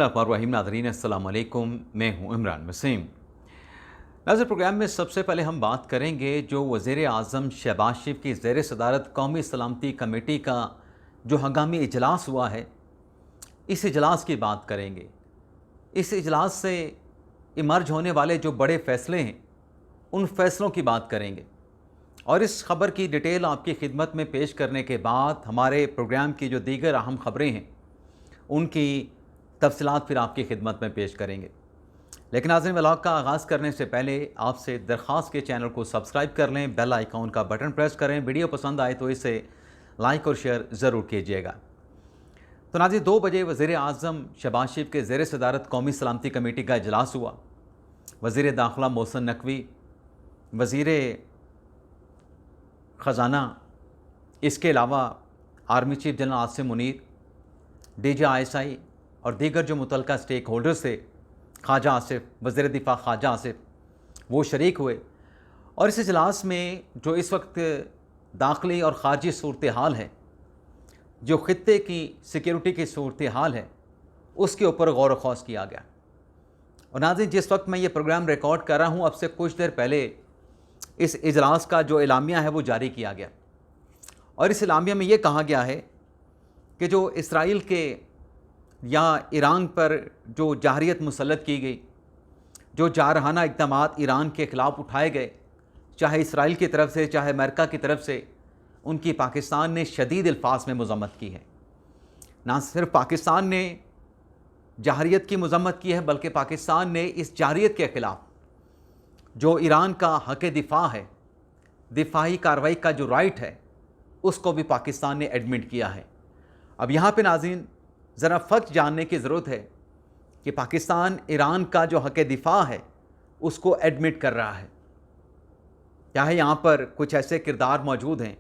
रहीम नाज़रीन अस्सलाम वालेकुम, मैं हूँ इमरान वसीम। नाज़रीन, प्रोग्राम में सबसे पहले हम बात करेंगे जो वज़ीर आज़म शहबाज शरीफ की ज़ेर सदारत कौमी सलामती कमेटी का जो हंगामी इजलास हुआ है, इस इजलास की बात करेंगे। इस इजलास से इमर्ज होने वाले जो बड़े फ़ैसले हैं, उन फ़ैसलों की बात करेंगे और इस ख़बर की डिटेल आपकी खिदमत में पेश करने के बाद हमारे प्रोग्राम की जो दीगर अहम ख़बरें हैं, उनकी तफसीलात फिर आपकी खिदमत में पेश करेंगे। लेकिन नाज़रीन, व्लॉग का आगाज़ करने से पहले आपसे दरख्वास्त के चैनल को सब्सक्राइब कर लें, बेल आइकॉन का बटन प्रेस करें। वीडियो पसंद आए तो इसे लाइक और शेयर ज़रूर कीजिएगा। तो नाज़रीन, 2 बजे वज़ीर आज़म शहबाज शरीफ के ज़ेर सदारत कौमी सलामती कमेटी का इजलास हुआ। वज़ीर दाखिला मोहसिन नकवी, वज़ीर ख़जाना, इसके अलावा army chief general Asim Munir, DGI और दीगर जो मुतल्लिका स्टेक होल्डर्स थे, ख्वाजा आसिफ, वज़ीर दिफा ख्वाजा आसिफ, वो शरीक हुए। और इस इजलास में जो इस वक्त दाखिली और ख़ारजी सूरत हाल है, जो ख़ित्ते की सिक्योरिटी की सूरत हाल है, उसके ऊपर गौर व ख़ौस किया गया। और नाज़रीन, जिस वक्त मैं ये प्रोग्राम रिकॉर्ड कर रहा हूँ, अब से कुछ देर पहले इस इजलास का जो एलामिया है वो जारी किया गया और इस एलामिया में ये कहा गया है कि जो इसराइल के या ईरान पर जो जाहरियत मुसल्लत की गई, जो जारहाना इक़दामात ईरान के ख़िलाफ़ उठाए गए, चाहे इसराइल की तरफ से चाहे अमेरिका की तरफ से, उनकी पाकिस्तान ने शदीद अल्फाज में मज़म्मत की है। ना सिर्फ पाकिस्तान ने जाहरियत की मज़म्मत की है, बल्कि पाकिस्तान ने इस जाहरियत के ख़िलाफ़ जो ईरान का हक़ दिफ़ा है, दिफाही कार्रवाई का जो राइट है, उसको भी पाकिस्तान ने एडमिट किया है। अब यहाँ पे नाज़रीन, ज़रा फ़र्क जानने की ज़रूरत है कि पाकिस्तान ईरान का जो हक़ दिफ़ा है उसको एडमिट कर रहा है। चाहे यहाँ पर कुछ ऐसे किरदार मौजूद हैं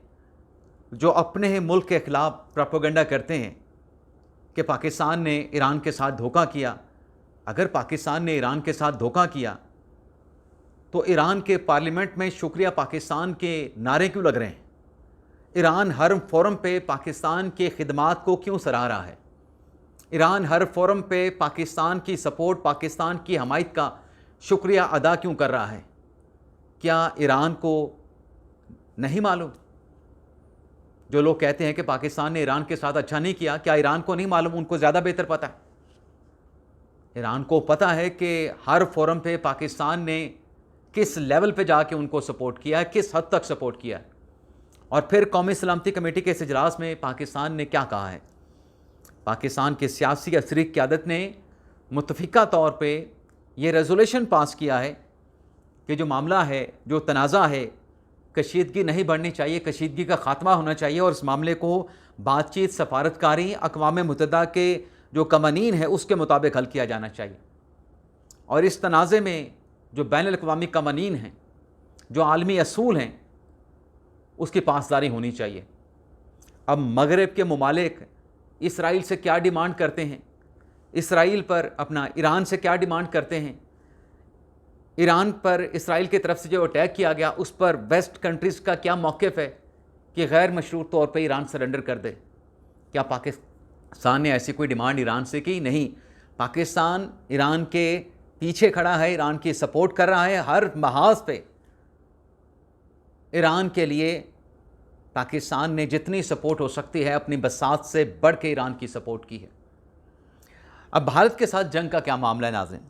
जो अपने ही मुल्क के ख़िलाफ़ प्रोपेगेंडा करते हैं कि पाकिस्तान ने ईरान के साथ धोखा किया। अगर पाकिस्तान ने ईरान के साथ धोखा किया तो ईरान के पार्लियामेंट में शुक्रिया पाकिस्तान के नारे क्यों लग रहे हैं? ईरान हर फोरम पे पाकिस्तान के खिदमात को क्यों सराह रहा है? ईरान हर फोरम पे पाकिस्तान की सपोर्ट, पाकिस्तान की हमायत का शुक्रिया अदा क्यों कर रहा है? क्या ईरान को नहीं मालूम? जो लोग कहते हैं कि पाकिस्तान ने ईरान के साथ अच्छा नहीं किया, क्या ईरान को नहीं मालूम? उनको ज़्यादा बेहतर पता है। ईरान को पता है कि हर फोरम पे पाकिस्तान ने किस लेवल पे जाके उनको सपोर्ट किया है, किस हद तक सपोर्ट किया है। और फिर कौमी सलामती कमेटी के इस इजलास में पाकिस्तान ने क्या कहा है? पाकिस्तान की सियासी असरी क़यादत ने मुत्तफ़िका तौर पे ये रेजोल्यूशन पास किया है कि जो मामला है, जो तनाज़ा है, कशीदगी नहीं बढ़नी चाहिए, कशीदगी का ख़ात्मा होना चाहिए और इस मामले को बातचीत, सफारतकारी, अक़वाम मुत्तहिदा के जो कवानीन है उसके मुताबिक हल किया जाना चाहिए। और इस तनाज़े में जो बैनुल अक़वामी कवानीन हैं, जो आलमी असूल हैं, उसकी पासदारी होनी चाहिए। अब मगरब के ममालिक इसराइल से क्या डिमांड करते हैं? इसराइल पर अपना ईरान से क्या डिमांड करते हैं? ईरान पर इसराइल की तरफ से जो अटैक किया गया, उस पर वेस्ट कंट्रीज़ का क्या मौक़िफ़ है कि गैर मशरूत तौर पर ईरान सरेंडर कर दे? क्या पाकिस्तान ने ऐसी कोई डिमांड ईरान से की? नहीं। पाकिस्तान ईरान के पीछे खड़ा है, ईरान की सपोर्ट कर रहा है। हर महाज पे ईरान के लिए पाकिस्तान ने जितनी सपोर्ट हो सकती है अपनी बसात से बढ़ के ईरान की सपोर्ट की है। अब भारत के साथ जंग का क्या मामला है नाज़रीन?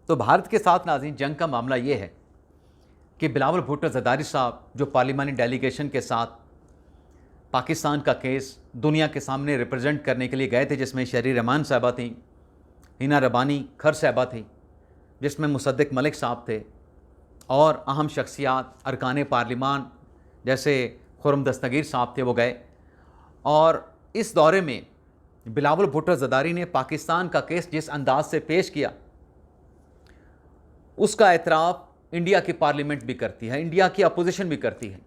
तो भारत के साथ नाज़रीन जंग का मामला ये है कि बिलावल भुट्टो ज़रदारी साहब जो पार्लिमानी डेलीगेशन के साथ पाकिस्तान का केस दुनिया के सामने रिप्रेजेंट करने के लिए गए थे, जिसमें शहरी रहमान साहबा थी, हिना रबानी खर साहबा थी, जिसमें मुसद्दिक मलिक साहब थे और अहम शख्सियात अरकान पार्लिमान जैसे खुर्रम दस्तगीर साहब थे, वो गए। और इस दौरे में बिलावल भुट्टो ज़रदारी ने पाकिस्तान का केस जिस अंदाज से पेश किया, उसका एतराफ़ इंडिया की पार्लियामेंट भी करती है, इंडिया की अपोजिशन भी करती है।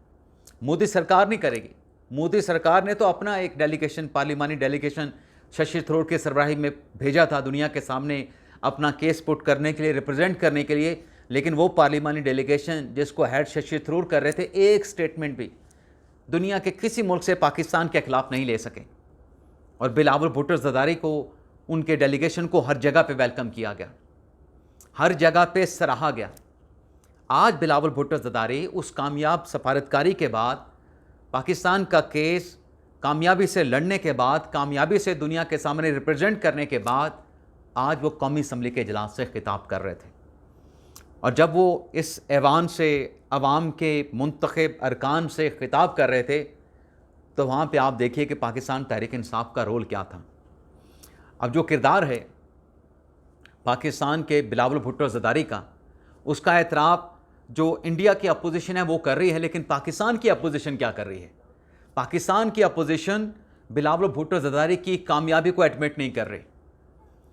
मोदी सरकार नहीं करेगी। मोदी सरकार ने तो अपना एक डेलीगेशन, पार्लिमानी डेलीगेशन शशि थरूर के सरबराही में भेजा था दुनिया के सामने अपना केस पुट करने के लिए, रिप्रेजेंट करने के लिए, लेकिन वो पार्लिमानी डेलीगेशन जिसको हेड शशि थरूर कर रहे थे, एक स्टेटमेंट भी दुनिया के किसी मुल्क से पाकिस्तान के खिलाफ नहीं ले सके। और बिलावल भुट्टो ज़रदारी को उनके डेलीगेशन को हर जगह पे वेलकम किया गया, हर जगह पे सराहा गया। आज बिलावल भुट्टो ज़रदारी उस कामयाब सफारतकारी के बाद, पाकिस्तान का केस कामयाबी से लड़ने के बाद, कामयाबी से दुनिया के सामने रिप्रेजेंट करने के बाद, आज वो कौमी असम्बली के इजलास से खिताब कर रहे थे। और जब वो इस ऐवान से, अवाम के मुंतखब अरकान से खिताब कर रहे थे, तो वहाँ पे आप देखिए कि पाकिस्तान तहरीक इंसाफ का रोल क्या था। अब जो किरदार है पाकिस्तान के बिलावल भुट्टो ज़रदारी का, उसका एतराफ़ जो इंडिया की अपोजिशन है वो कर रही है, लेकिन पाकिस्तान की अपोजिशन क्या कर रही है? पाकिस्तान की अपोजिशन बिलावल भुट्टो ज़रदारी की कामयाबी को एडमिट नहीं कर रही।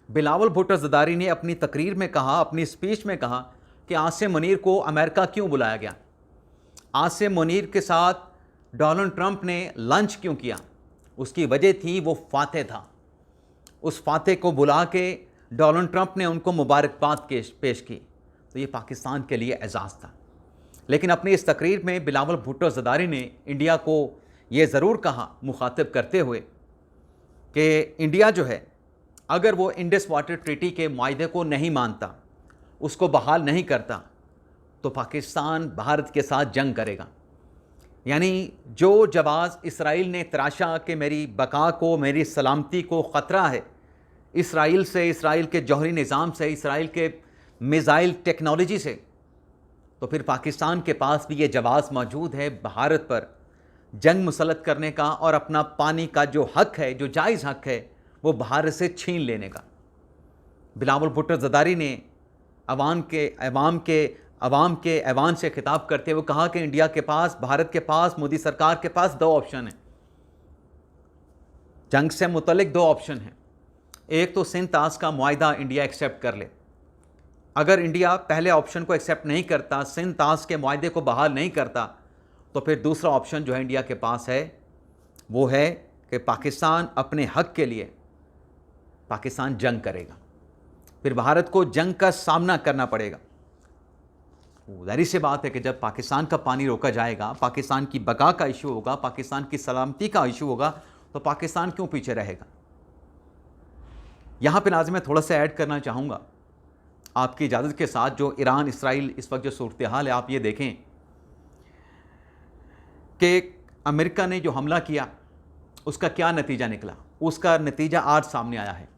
बिलावल भुट्टो ज़रदारी ने अपनी तकरीर में कहा, अपनी स्पीच में कहा कि आसिम मुनीर को अमेरिका क्यों बुलाया गया, आसिम मुनीर के साथ डोनाल्ड ट्रंप ने लंच क्यों किया? उसकी वजह थी वो फातह था। उस फातह को बुला के डोनाल्ड ट्रंप ने उनको मुबारकबाद पेश की, तो ये पाकिस्तान के लिए एजाज़ था। लेकिन अपनी इस तकरीर में बिलावल भुट्टो ज़रदारी ने इंडिया को ये ज़रूर कहा, मुखातिब करते हुए, कि इंडिया जो है, अगर वो इंडस वाटर ट्रीटी के मुआहदे को नहीं मानता, उसको बहाल नहीं करता, तो पाकिस्तान भारत के साथ जंग करेगा। यानी जो जवाज़ इसराइल ने तराशा कि मेरी बका को, मेरी सलामती को ख़तरा है इसराइल से, इसराइल के जौहरी निज़ाम से, इसराइल के मिज़ाइल टेक्नोलॉजी से, तो फिर पाकिस्तान के पास भी ये जवाज़ मौजूद है भारत पर जंग मुसल्लत करने का, और अपना पानी का जो हक़ है, जो जायज़ हक़ है, वो भारत से छीन लेने का। बिलावल भुट्टो ज़रदारी ने अवाम के ऐवान से खिताब करते हुए कहा कि इंडिया के पास, भारत के पास, मोदी सरकार के पास दो ऑप्शन हैं, जंग से मुतल्लिक दो ऑप्शन हैं। एक तो सिंध ताश का मुआहदा इंडिया एक्सेप्ट कर ले। अगर इंडिया पहले ऑप्शन को एक्सेप्ट नहीं करता, सिंध ताश के मुआहदे को बहाल नहीं करता, तो फिर दूसरा ऑप्शन जो है इंडिया के पास है, वो है कि पाकिस्तान अपने हक़ के लिए पाकिस्तान जंग करेगा, फिर भारत को जंग का सामना करना पड़ेगा। जाहिर सी बात है कि जब पाकिस्तान का पानी रोका जाएगा, पाकिस्तान की बका का इशू होगा, पाकिस्तान की सलामती का इशू होगा, तो पाकिस्तान क्यों पीछे रहेगा? यहाँ पे नाज़िम मैं थोड़ा सा ऐड करना चाहूँगा आपकी इजाज़त के साथ। जो ईरान इसराइल इस वक्त जो सूरत हाल है, आप ये देखें कि अमेरिका ने जो हमला किया उसका क्या नतीजा निकला। उसका नतीजा आज सामने आया है।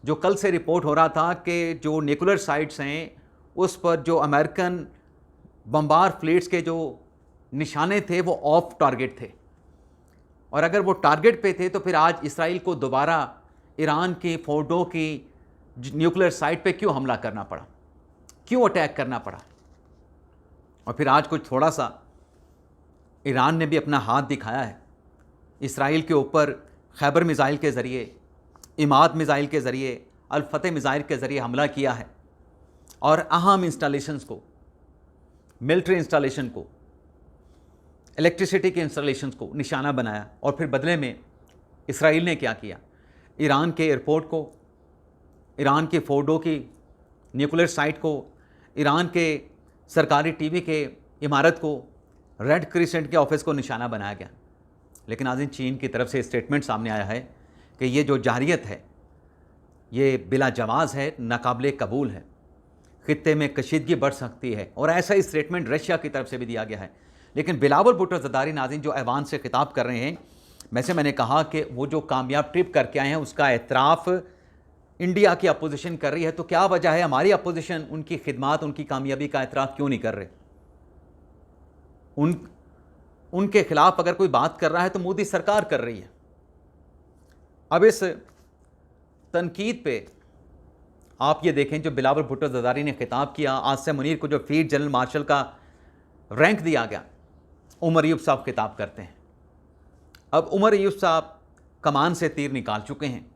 जो कल से रिपोर्ट हो रहा था कि जो न्यूक्लियर साइट्स हैं उस पर जो अमेरिकन बम्बार फ्लीट्स के जो निशाने थे वो ऑफ टारगेट थे, और अगर वो टारगेट पे थे तो फिर आज इसराइल को दोबारा ईरान की फोर्डो की न्यूक्लियर साइट पे क्यों हमला करना पड़ा, क्यों अटैक करना पड़ा। और फिर आज कुछ थोड़ा सा ईरान ने भी अपना हाथ दिखाया है इसराइल के ऊपर। खैबर मिज़ाइल के ज़रिए, इमाद मिज़ाइल के ज़रिए, अल-फतह मिज़ाइल के ज़रिए हमला किया है, और अहम इंस्टॉलेशंस को, मिलिट्री इंस्टॉलेशन को, इलेक्ट्रिसिटी के इंस्टॉलेशंस को निशाना बनाया। और फिर बदले में इसराइल ने क्या किया? ईरान के एयरपोर्ट को, ईरान के फोर्डो की न्यूक्लियर साइट को, ईरान के सरकारी टीवी के इमारत को, रेड क्रिसेंट के ऑफिस को निशाना बनाया गया। लेकिन आज चीन की तरफ से स्टेटमेंट सामने आया है कि ये जो जारियत है ये बिला जवाज़ है, नाकाबिले कबूल है, खित्ते में कशीदगी बढ़ सकती है, और ऐसा ही स्टेटमेंट रशिया की तरफ से भी दिया गया है। लेकिन बिलावल भुट्टो ज़रदारी नाज़रीन जो ऐवान से खिताब कर रहे हैं, वैसे मैंने कहा कि वो जो कामयाब ट्रिप करके आए हैं उसका एतराफ़ इंडिया की अपोजिशन कर रही है, तो क्या वजह है हमारी अपोजिशन उनकी खिदमात, उनकी कामयाबी का एतराफ़ क्यों नहीं कर रहे? उनके खिलाफ अगर कोई बात कर रहा है तो मोदी सरकार कर रही है। अब इस तनकीद पे आप ये देखें, जो बिलावल भुट्टो ज़रदारी ने खिताब किया, आसिम मुनीर को जो फील्ड जनरल मार्शल का रैंक दिया गया, उमर अयूब साहब खिताब करते हैं। अब उमर अयूब साहब कमान से तीर निकाल चुके हैं,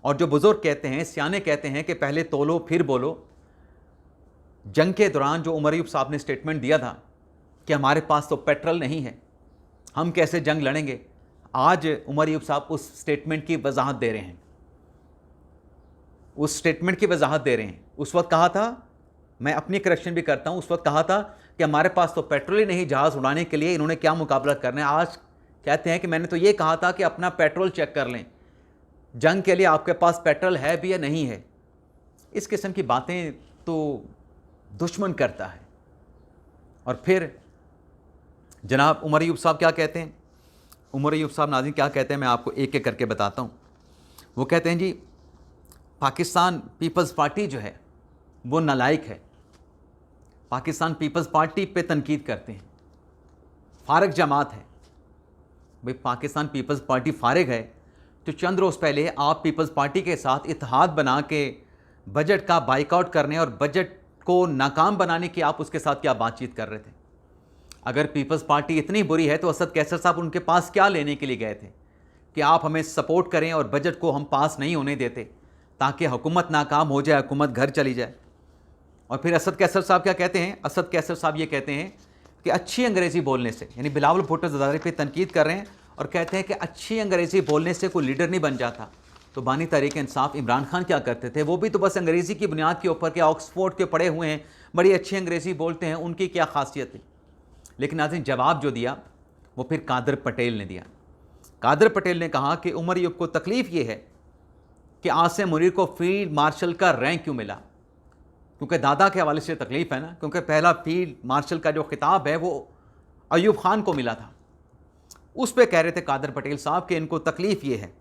और जो बुज़ुर्ग कहते हैं, सियाने कहते हैं कि पहले तोलो फिर बोलो। जंग के दौरान जो उमर अयूब साहब ने स्टेटमेंट दिया था कि हमारे पास तो पेट्रोल नहीं है, हम कैसे जंग लड़ेंगे, आज उमर अयूब साहब उस स्टेटमेंट की वजाहत दे रहे हैं, उस स्टेटमेंट की वजाहत दे रहे हैं। उस वक्त कहा था, मैं अपनी करेक्शन भी करता हूँ, उस वक्त कहा था कि हमारे पास तो पेट्रोल ही नहीं जहाज़ उड़ाने के लिए, इन्होंने क्या मुकाबला करना है। आज कहते हैं कि मैंने तो ये कहा था कि अपना पेट्रोल चेक कर लें, जंग के लिए आपके पास पेट्रोल है भी या नहीं है। इस किस्म की बातें तो दुश्मन करता है। और फिर जनाब उमर अयूब साहब क्या कहते हैं, उमर अयूब साहब नाज़रीन क्या कहते हैं, मैं आपको एक एक करके बताता हूँ। वो कहते हैं जी पाकिस्तान पीपल्स पार्टी जो है वो नालायक है। पाकिस्तान पीपल्स पार्टी पे तनकीद करते हैं, फारग जमात है। भाई पाकिस्तान पीपल्स पार्टी फारिग है तो चंद रोज़ पहले आप पीपल्स पार्टी के साथ इत्तेहाद बना के बजट का बाइकआउट करने और बजट को नाकाम बनाने की आप उसके साथ क्या बातचीत कर रहे थे। अगर पीपल्स पार्टी इतनी बुरी है तो असद कैसर साहब उनके पास क्या लेने के लिए गए थे कि आप हमें सपोर्ट करें और बजट को हम पास नहीं होने देते ताकि हुकूमत नाकाम हो जाए, हुकूमत घर चली जाए। और फिर असद कैसर साहब क्या कहते हैं, असद कैसर साहब ये कहते हैं कि अच्छी अंग्रेज़ी बोलने से, यानी बिलावल भुट्टो ज़रदारी पे तनकीद कर रहे हैं और कहते हैं कि अच्छी अंग्रेज़ी बोलने से कोई लीडर नहीं बन जाता। तो बानी तहरीक इंसाफ इमरान खान क्या करते थे, वो भी तो बस अंग्रेज़ी की बुनियाद के ऊपर के ऑक्सफोर्ड के पढ़े हुए हैं, बड़ी अच्छी अंग्रेज़ी बोलते हैं, उनकी क्या खासियत थी। लेकिन नाज़रीन जवाब जो दिया वो फिर कादर पटेल ने दिया। कादर पटेल ने कहा कि उमर अयूब को तकलीफ़ ये है कि आसिम मुनीर को फील्ड मार्शल का रैंक क्यों मिला, क्योंकि दादा के हवाले से तकलीफ़ है ना, क्योंकि पहला फील्ड मार्शल का जो खिताब है वो अयूब खान को मिला था। उस पर कह रहे थे कादर पटेल साहब कि इनको तकलीफ़ ये है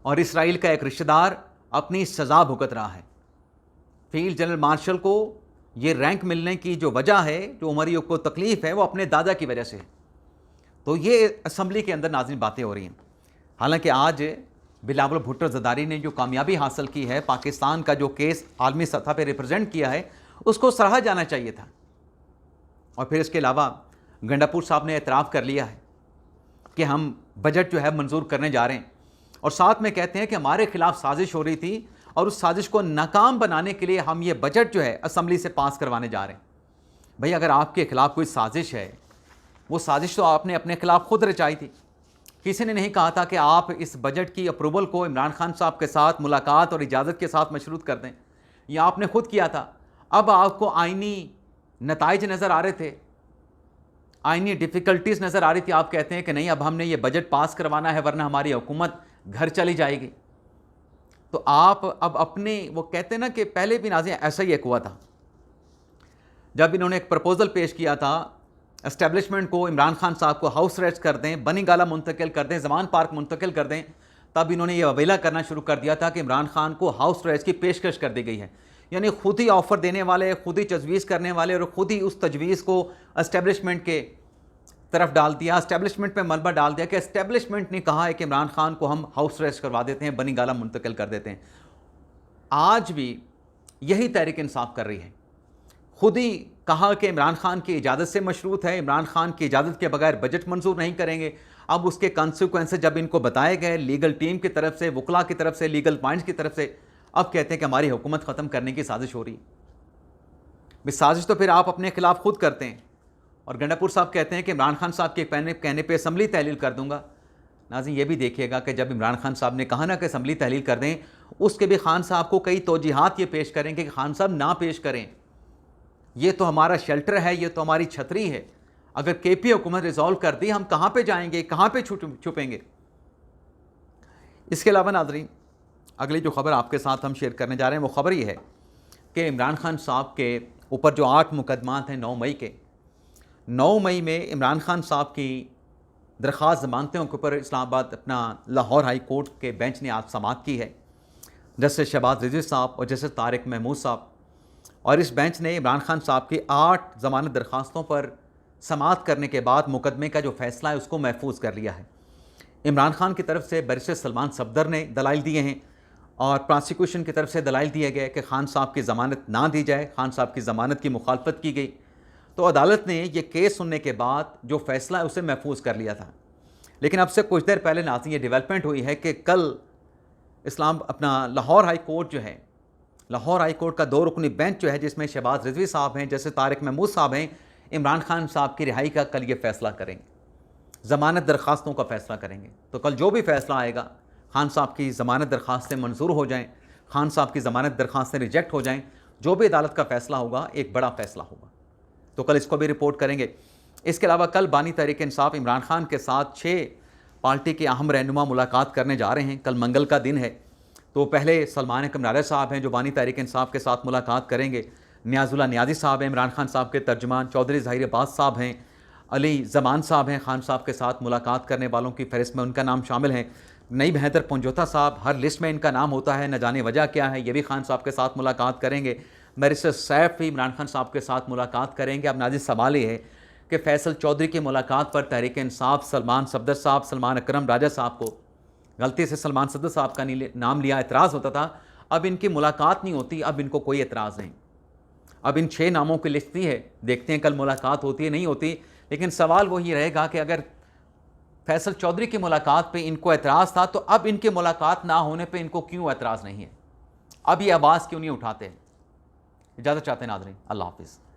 और इसराइल का एक रिश्तेदार अपनी सज़ा भुगत रहा है। फील्ड जनरल मार्शल को ये रैंक मिलने की जो वजह है, जो उमर अयूब को तकलीफ़ है, वो अपने दादा की वजह से है। तो ये असम्बली के अंदर नाज़रीन बातें हो रही हैं। हालांकि आज बिलावल भुट्टो ज़रदारी ने जो कामयाबी हासिल की है, पाकिस्तान का जो केस आलमी सतह पर रिप्रेजेंट किया है, उसको सराहा जाना चाहिए था। और फिर इसके अलावा गंडापुर साहब ने एतराफ़ कर लिया है कि हम बजट जो है मंजूर करने जा रहे हैं और साथ में कहते हैं कि हमारे खिलाफ साजिश हो रही थी और उस साजिश को नाकाम बनाने के लिए हम ये बजट जो है असम्बली से पास करवाने जा रहे हैं। भाई अगर आपके खिलाफ कोई साजिश है, वो साजिश तो आपने अपने खिलाफ खुद रचाई थी। किसी ने नहीं कहा था कि आप इस बजट की अप्रूवल को इमरान खान साहब के साथ मुलाकात और इजाज़त के साथ मशरूत कर दें, यह आपने खुद किया था। अब आपको आइनी नताइज नज़र आ रहे थे, आइनी डिफ़िकल्टीज़ नज़र आ रही थी। आप कहते हैं कि नहीं अब हमने ये बजट पास करवाना है वरना हमारी हुकूमत घर चली जाएगी। तो आप अब अपने, वो कहते हैं ना कि पहले भी नाज़रीन ऐसा ही एक हुआ था, जब इन्होंने एक प्रपोज़ल पेश किया था एस्टेब्लिशमेंट को, इमरान खान साहब को हाउस अरेस्ट कर दें, बनी गाला मुंतकिल कर दें, जमान पार्क मुंतकिल कर दें, तब इन्होंने ये अवेला करना शुरू कर दिया था कि इमरान खान को हाउस अरेस्ट की पेशकश कर दी गई है। यानी खुद ही ऑफ़र देने वाले, खुद ही तजवीज़ करने वाले और खुद ही उस तजवीज़ को एस्टेब्लिशमेंट के तरफ डाल दिया, एस्टेब्लिशमेंट पे मलबा डाल दिया कि एस्टेब्लिशमेंट ने कहा है कि इमरान खान को हम हाउस अरेस्ट करवा देते हैं, बनी गाला मुंतकिल कर देते हैं। आज भी यही तहरीक इंसाफ कर रही है। खुद ही कहा कि इमरान खान की इजाज़त से मशरूत है, इमरान खान की इजाज़त के बगैर बजट मंजूर नहीं करेंगे। अब उसके कॉन्सिक्वेंसेस जब इनको बताए गए लीगल टीम की तरफ से, वकला की तरफ से, लीगल पॉइंट्स की तरफ से, अब कहते हैं कि हमारी हुकूमत ख़त्म करने की साजिश हो रही है। साजिश तो फिर आप अपने खिलाफ खुद करते हैं। और गंडापुर साहब कहते हैं कि इमरान खान साहब के कहने पे असम्बली तहलील कर दूंगा। नाज़रीन ये भी देखिएगा कि जब इमरान खान साहब ने कहा ना कि असम्बली तहलील कर दें, उसके भी खान साहब को कई तौजीहात ये पेश करेंगे कि खान साहब ना पेश करें, ये तो हमारा शेल्टर है, ये तो हमारी छतरी है। अगर केपी हुकूमत रिजॉल्व कर दी, हम कहाँ पे जाएंगे, कहाँ पे छुपेंगे। इसके अलावा नाज़रीन अगली जो खबर आपके साथ हम शेयर करने जा रहे हैं वो खबर ये है कि इमरान खान साहब के ऊपर जो 8 मुकदमात हैं 9 मई के, 9 मई में इमरान खान साहब की दरख्वास्त ज़मानतों के ऊपर इस्लामाबाद अपना लाहौर हाई कोर्ट के बेंच ने आज समाअत की है, जस्टिस शहबाज रिजवी साहब और जस्टिस तारिक महमूद साहब। और इस बेंच ने इमरान खान साहब की 8 ज़मानत दरख्वास्तों पर समाअत करने के बाद मुकदमे का जो फ़ैसला है उसको महफूज कर लिया है। इमरान खान की तरफ से बैरिस्टर सलमान सफदर ने दलाइल दिए हैं और प्रोसिक्यूशन की तरफ से दलाइल दिए गए कि खान साहब की ज़मानत ना दी जाए, खान साहब की ज़मानत की मुखालफत की गई। तो अदालत ने ये केस सुनने के बाद जो फ़ैसला है उसे महफूज कर लिया था। लेकिन अब से कुछ देर पहले नाज़रीन ये डेवलपमेंट हुई है कि कल लाहौर हाई कोर्ट जो है, लाहौर हाई कोर्ट का 2 रुकनी बेंच जो है, जिसमें शहबाज रिजवी साहब हैं, जैसे तारिक महमूद साहब हैं, इमरान खान साहब की रिहाई का कल ये फ़ैसला करेंगे, ज़मानत दरख्वास्तों का फ़ैसला करेंगे। तो कल जो भी फ़ैसला आएगा, खान साहब की ज़मानत दरख्वास्तें मंजूर हो जाएँ, खान साहब की ज़मानत दरख्वास्तें रिजेक्ट हो जाएँ, जो भी अदालत का फ़ैसला होगा एक बड़ा फ़ैसला होगा। तो कल इसको भी रिपोर्ट करेंगे। इसके अलावा कल बानी तहरीक इंसाफ इमरान खान के साथ 6 पार्टी के अहम रहनुमा मुलाकात करने जा रहे हैं। कल मंगल का दिन है, तो पहले सलमान अकरम नायर साहब हैं जो बानी तहरीक इंसाफ के साथ मुलाकात करेंगे। नियाजुल्लाह नियाज़ी साहब हैं, इमरान खान साहब के तर्जुमान। चौधरी ज़हीर अब्बास साहब हैं, अली ज़मान साहब हैं, खान साहब के साथ मुलाकात करने वालों की फहरिस्त में उनका नाम शामिल है। नईब हैदर पंजोता साहब, हर लिस्ट में इनका नाम होता है, न जाने वजह क्या है। ये भी खान साहब के साथ मुलाकात करेंगे। बैरिस्टर सैफ भी इमरान खान साहब के साथ मुलाकात करेंगे। अब नाज़िर सवाल ये है कि फैसल चौधरी की मुलाकात पर तहरीक इंसाफ सलमान सफदर साहब, सलमान अकरम राजा साहब को गलती से सलमान सफदर साहब का नाम लिया, एतराज़ होता था। अब इनकी मुलाकात नहीं होती, अब इनको कोई एतराज़ नहीं। अब इन 6 नामों की लिस्ट दी है, देखते हैं कल मुलाकात होती है नहीं होती। लेकिन सवाल वही रहेगा कि अगर फैसल चौधरी की मुलाकात पे इनको एतराज़ था, तो अब इनकी मुलाकात ना होने पे इनको क्यों एतराज़ नहीं है? अब ये आवाज़ क्यों नहीं उठाते? इजाज़त चाहते हैं नाज़रीन, अल्लाह हाफ़िज़।